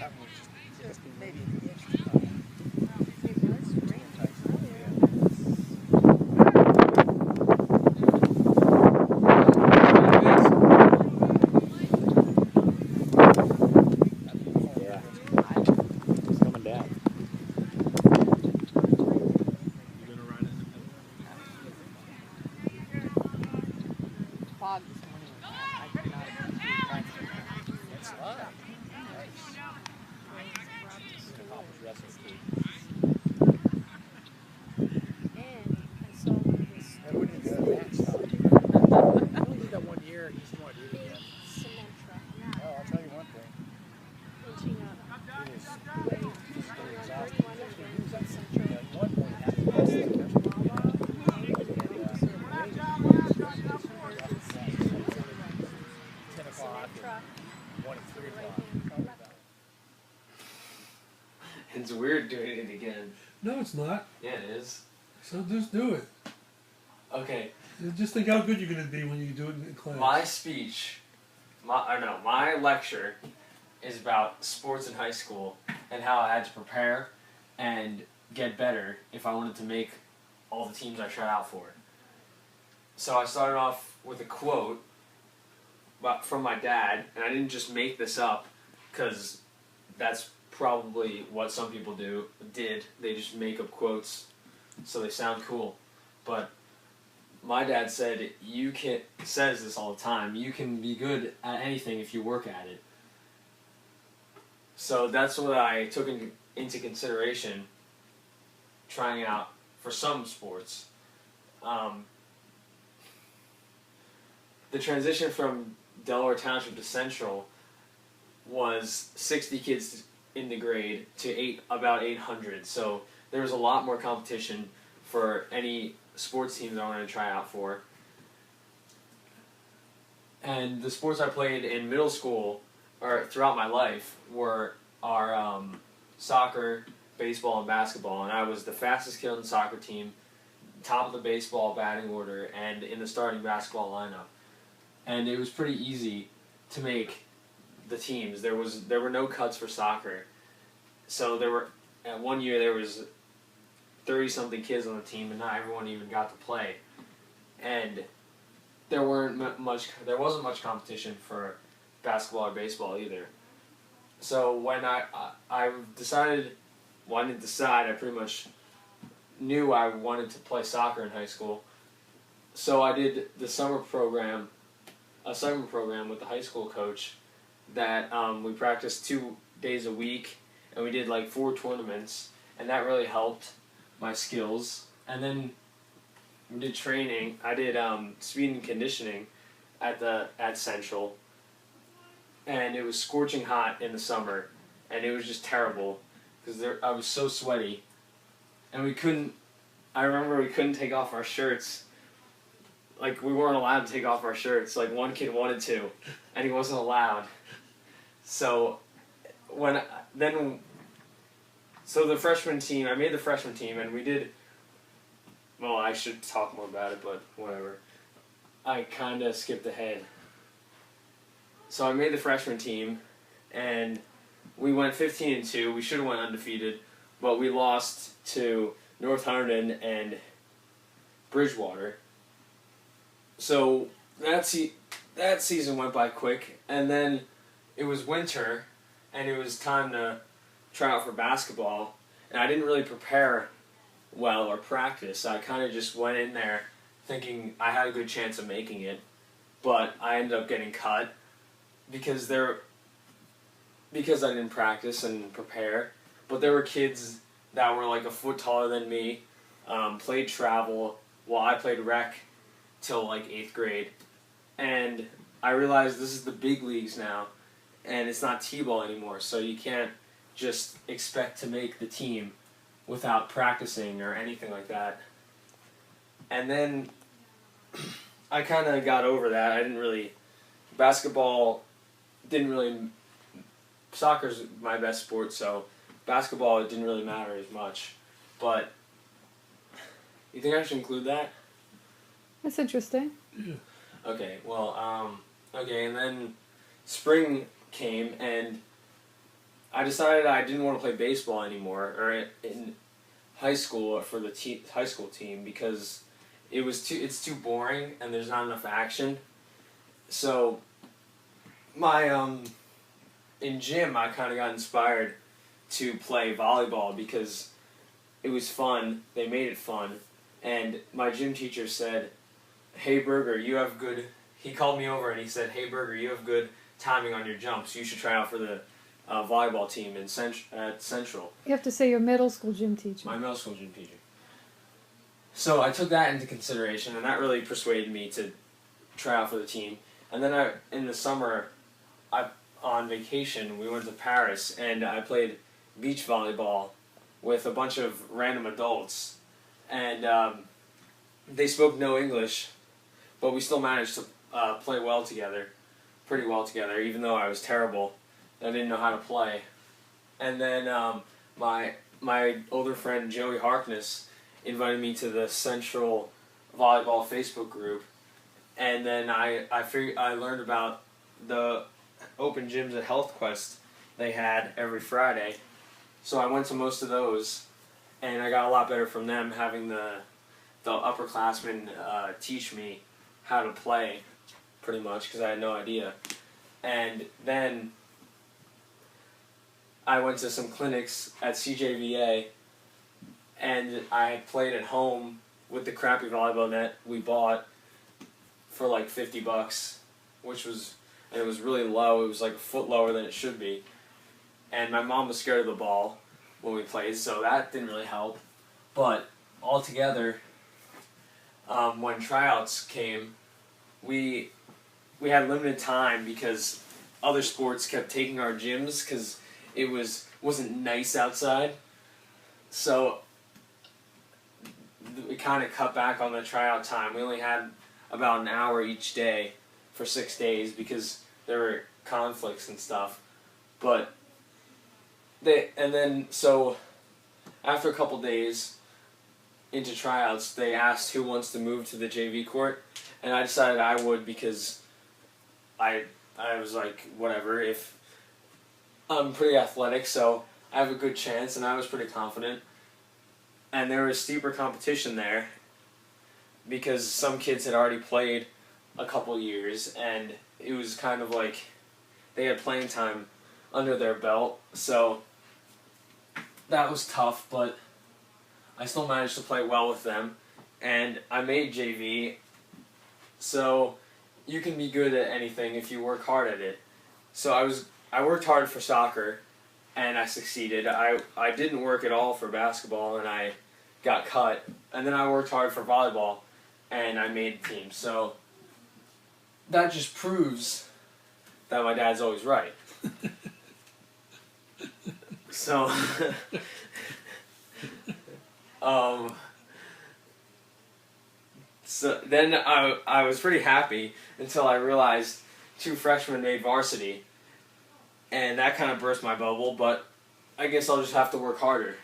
tongue was just maybe an inch too high. Fog this morning was bad. I could not appreciate that. It's live. Nice. Papa's recipe. And I saw one of his Hey, what did you do that stop? I only did that 1 year. He's not doing it big yet. cement truck. Oh, I'll tell you one thing. Inching up. He was Way just getting exhausted. one of them. He was up Cement you know, truck. at one point, he had the best in the country. And, Cement 10 o'clock, truck. 1 and 3 o'clock. It's weird doing it again. No, it's not. Yeah, it is. So just do it. Okay, Just think how good you're going to be when you do it in class. my speech, my lecture is about sports in high school and how I had to prepare and get better if I wanted to make all the teams I tried out for. So I started off with a quote from my dad, and I didn't just make this up because that's probably what some people did. They just make up quotes so they sound cool. But my dad said, says this all the time, you can be good at anything if you work at it. So that's what I took into consideration trying out for some sports. The transition from Delaware Township to Central was 60 kids in the grade to about 800. So there was a lot more competition for any sports teams I wanted to try out for. And the sports I played in middle school or throughout my life are soccer, baseball, and basketball. And I was the fastest kid on the soccer team, top of the baseball batting order, and in the starting basketball lineup. And it was pretty easy to make the teams. There were no cuts for soccer. So at 1 year there was 30-something kids on the team, and not everyone even got to play. And there wasn't much competition for basketball or baseball either. So when I decided, well, I didn't decide, I pretty much knew I wanted to play soccer in high school. So I did the summer program with the high school coach that we practiced 2 days a week, and we did like 4 tournaments, and that really helped my skills. And then we did training. I did speed and conditioning at Central, and it was scorching hot in the summer, and it was just terrible because I was so sweaty, and I remember we couldn't take off our shirts. Like, we weren't allowed to take off our shirts. Like, one kid wanted to, and he wasn't allowed. So so the freshman team, I made the freshman team, and we did, well, I should talk more about it, but whatever. I kind of skipped ahead. So I made the freshman team, and we went 15-2. We should have went undefeated, but we lost to North Hunterdon and Bridgewater. So that season went by quick, and then it was winter, and it was time to try out for basketball, and I didn't really prepare well or practice. I kind of just went in there thinking I had a good chance of making it, but I ended up getting cut because I didn't practice and prepare. But there were kids that were like a foot taller than me, played travel while I played rec till like 8th grade, and I realized this is the big leagues now, and it's not t-ball anymore, so you can't just expect to make the team without practicing or anything like that. And then I kind of got over that. Soccer's my best sport, so basketball, it didn't really matter as much. But you think I should include that? That's interesting. Yeah. Okay, well, and then spring came, and I decided I didn't want to play baseball anymore, or in high school for the high school team, because it's too boring and there's not enough action. So my in gym I kind of got inspired to play volleyball because it was fun. They made it fun, and my gym teacher said, "Hey Berger, you have good." He called me over and he said, "Hey Berger, you have good timing on your jumps. You should try out for the volleyball team at Central." You have to say your middle school gym teacher. My middle school gym teacher. So I took that into consideration, and that really persuaded me to try out for the team. And then in the summer, on vacation, we went to Paris, and I played beach volleyball with a bunch of random adults, and they spoke no English, but we still managed to play well together, pretty well together, even though I was terrible. I didn't know how to play. And then my older friend Joey Harkness invited me to the Central Volleyball Facebook group, and then I learned about the open gyms at Health Quest they had every Friday. So I went to most of those, and I got a lot better from them, having the upperclassmen teach me how to play, pretty much, because I had no idea. And then I went to some clinics at CJVA, and I played at home with the crappy volleyball net we bought for like $50, and it was really low. It was like a foot lower than it should be. And my mom was scared of the ball when we played, so that didn't really help. But altogether, when tryouts came, we had limited time because other sports kept taking our gyms because it wasn't nice outside. So we kind of cut back on the tryout time. We only had about an hour each day for 6 days because there were conflicts and stuff. But so after a couple days into tryouts, they asked who wants to move to the JV court, and I decided I would because I was like, whatever, if I'm pretty athletic, so I have a good chance, and I was pretty confident. And there was steeper competition there because some kids had already played a couple years, and it was kind of like they had playing time under their belt, so that was tough, but I still managed to play well with them, and I made JV, so you can be good at anything if you work hard at it. So I worked hard for soccer, and I succeeded. I didn't work at all for basketball, and I got cut. And then I worked hard for volleyball, and I made the team. So that just proves that my dad's always right. So, so then I was pretty happy until I realized 2 freshmen made varsity, and that kind of burst my bubble, but I guess I'll just have to work harder.